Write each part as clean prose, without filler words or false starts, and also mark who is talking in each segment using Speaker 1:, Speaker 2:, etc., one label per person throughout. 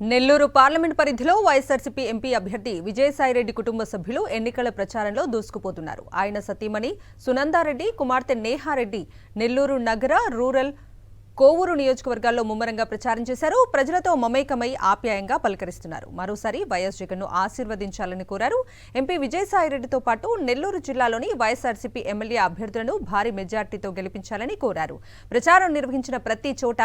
Speaker 1: Nellore parliament పరిధిలో YSRCP MP అభ్యర్థి విజయసాయిరెడ్డి కుటుంబ సభ్యులు ఎన్నికల ప్రచారంలో దూసుకుపోతున్నారు. ఆయన సతీమణి సునందారెడ్డి, కుమార్తె నేహారెడ్డి నెల్లూరు నగర, రూరల్, కోవూరు నియోజకవర్గాల్లో ముమ్మరంగా ప్రచారం చేశారు. ప్రజలతో మమేకమై ఆప్యాయంగా పలకరిస్తున్నారు. మరోసారి వైఎస్ జగన్ను ఆశీర్వదించాలని కోరారు. ఎంపీ విజయసాయిరెడ్డితో పాటు నెల్లూరు జిల్లాలోని వైఎస్ఆర్సీపీ ఎమ్మెల్యే అభ్యర్థులను భారీ మెజార్టీతో గెలిపించాలని కోరారు. ప్రచారం నిర్వహించిన ప్రతి చోట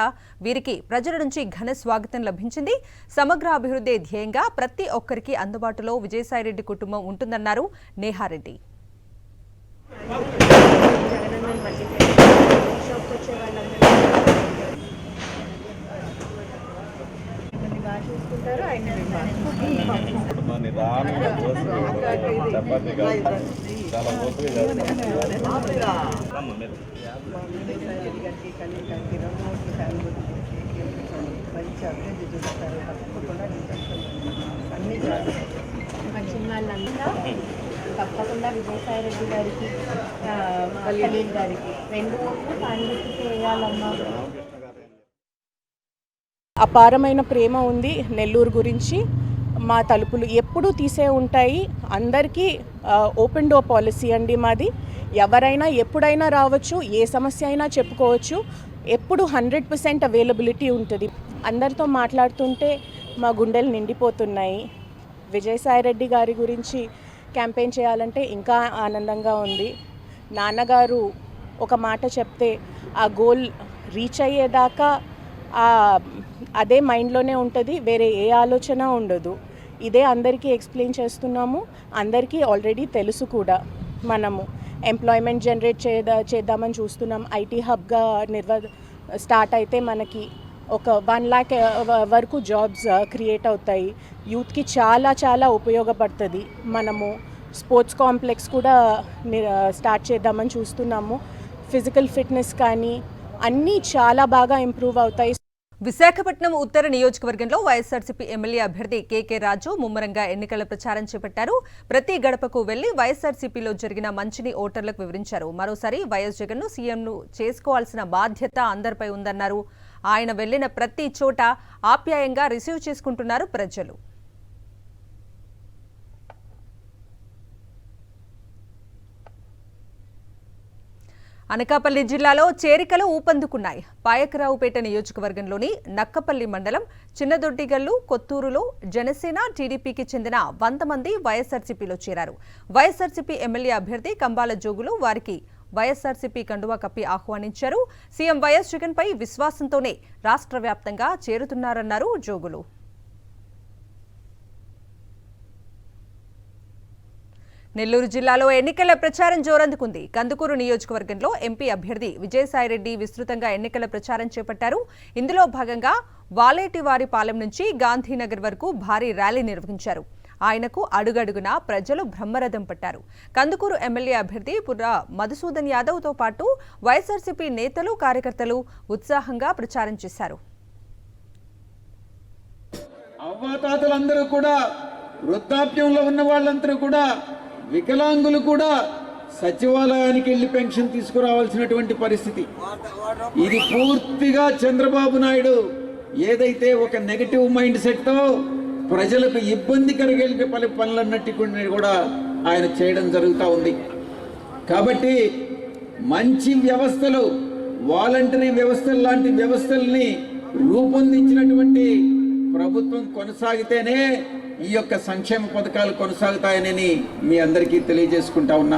Speaker 1: వీరికి ప్రజల నుంచి ఘన స్వాగతం లభించింది. సమగ్ర అభివృద్ధి ధ్యేయంగా ప్రతి ఒక్కరికి అందుబాటులో విజయసాయిరెడ్డి కుటుంబం ఉంటుందన్నారు నేహారెడ్డి.
Speaker 2: తప్పకుండా విజయసాయిరెడ్డి గారికి, ఖలీల్ గారికి 2 ఓట్లు కాంగ్రెస్కి వేయాలమ్మా.
Speaker 3: అపారమైన ప్రేమ ఉంది నెల్లూరు గురించి. మా తలుపులు ఎప్పుడూ తీసే ఉంటాయి. అందరికీ ఓపెన్ డోర్ పాలసీ అండి మాది. ఎవరైనా ఎప్పుడైనా రావచ్చు, ఏ సమస్య అయినా చెప్పుకోవచ్చు. ఎప్పుడు 100% అవైలబిలిటీ ఉంటుంది. అందరితో మాట్లాడుతుంటే మా గుండెలు నిండిపోతున్నాయి. విజయసాయిరెడ్డి గారి గురించి క్యాంపెయిన్ చేయాలంటే ఇంకా ఆనందంగా ఉంది. నాన్నగారు ఒక మాట చెప్తే ఆ గోల్ రీచ్ అయ్యేదాకా అదే మైండ్లోనే ఉంటుంది, వేరే ఏ ఆలోచన ఉండదు. ఇదే అందరికీ ఎక్స్ప్లెయిన్ చేస్తున్నాము. అందరికీ ఆల్రెడీ తెలుసు కూడా. మనము ఎంప్లాయ్మెంట్ జనరేట్ చేద్దామని చూస్తున్నాం. ఐటీ హబ్గా స్టార్ట్ అయితే మనకి ఒక 1 lakh వరకు జాబ్స్ క్రియేట్ అవుతాయి. యూత్కి చాలా చాలా ఉపయోగపడుతుంది. మనము స్పోర్ట్స్ కాంప్లెక్స్ కూడా స్టార్ట్ చేద్దామని చూస్తున్నాము. ఫిజికల్ ఫిట్నెస్ కానీ అన్నీ చాలా బాగా ఇంప్రూవ్ అవుతాయి.
Speaker 1: విశాఖపట్నం ఉత్తర నియోజకవర్గంలో వైఎస్ఆర్సీపీ ఎమ్మెల్యే అభ్యర్థి కేకే రాజు ముమ్మరంగా ఎన్నికల ప్రచారం చేపట్టారు. ప్రతి గడపకు వెళ్లి వైఎస్ఆర్సీపీలో జరిగిన మంచిని ఓటర్లకు వివరించారు. మరోసారి వైఎస్ జగన్ను సీఎంను చేసుకోవాల్సిన బాధ్యత అందరిపై ఉందన్నారు. ఆయన వెళ్లిన ప్రతి చోట ఆప్యాయంగా రిసీవ్ చేసుకుంటున్నారు ప్రజలు. అనకాపల్లి జిల్లాలో చేరికలు ఊపందుకున్నాయి. పాయకరావుపేట నియోజకవర్గంలోని నక్కపల్లి మండలం చిన్నదొడ్డిగల్లు, కొత్తూరులో జనసేన, టీడీపీకి చెందిన 100 మంది వైఎస్ఆర్సీపీలో చేరారు. వైఎస్ఆర్సీపీ ఎమ్మెల్యే అభ్యర్థి కంబాల జోగులు వారికి వైఎస్ఆర్సీపీ కండువా కప్పి ఆహ్వానించారు. సీఎం వైఎస్ జగన్ పై విశ్వాసంతోనే రాష్ట్ర వ్యాప్తంగా చేరుతున్నారన్నారు జోగులు. నెల్లూరు జిల్లాలో ఎన్నికల ప్రచారం జోరందుకుంది. కందుకూరు నియోజకవర్గంలో ఎంపీ అభ్యర్థి విజయసాయిరెడ్డి విస్తృతంగా ఎన్నికల ప్రచారం చేపట్టారు. ఇందులో భాగంగా వాలేటివారిపాలెం నుంచి గాంధీనగర్ వరకు భారీ ర్యాలీ నిర్వహించారు. ఆయనకు అడుగడుగునా ప్రజలు బ్రహ్మరథం పట్టారు. కందుకూరు ఎమ్మెల్యే అభ్యర్థి పుర్రా మధుసూదన్ యాదవ్తో పాటు వైఎస్ఆర్సీపీ నేతలు, కార్యకర్తలు ఉత్సాహంగా ప్రచారం చేశారు.
Speaker 4: అవ్వాతాతలందరూ కూడా, వృద్ధాప్యంలో ఉన్న వాళ్ళందరూ కూడా, వికలాంగులు కూడా సచివాలయానికి వెళ్లి పెన్షన్ తీసుకురావాల్సినటువంటి పరిస్థితి. ఇది పూర్తిగా చంద్రబాబు నాయుడు ఏదైతే ఒక నెగటివ్ మైండ్ సెట్తో ప్రజలకు ఇబ్బంది కలిగే పనులన్నిటి కూడా ఆయన చేయడం జరుగుతూ ఉంది. కాబట్టి మంచి వ్యవస్థలు, వాలంటరీ వ్యవస్థలు లాంటి వ్యవస్థల్ని రూపొందించినటువంటి ప్రభుత్వం కొనసాగితేనే ఈ యొక్క సంక్షేమ పథకాలు కొనసాగుతాయని మీ అందరికీ తెలియజేసుకుంటా ఉన్నా.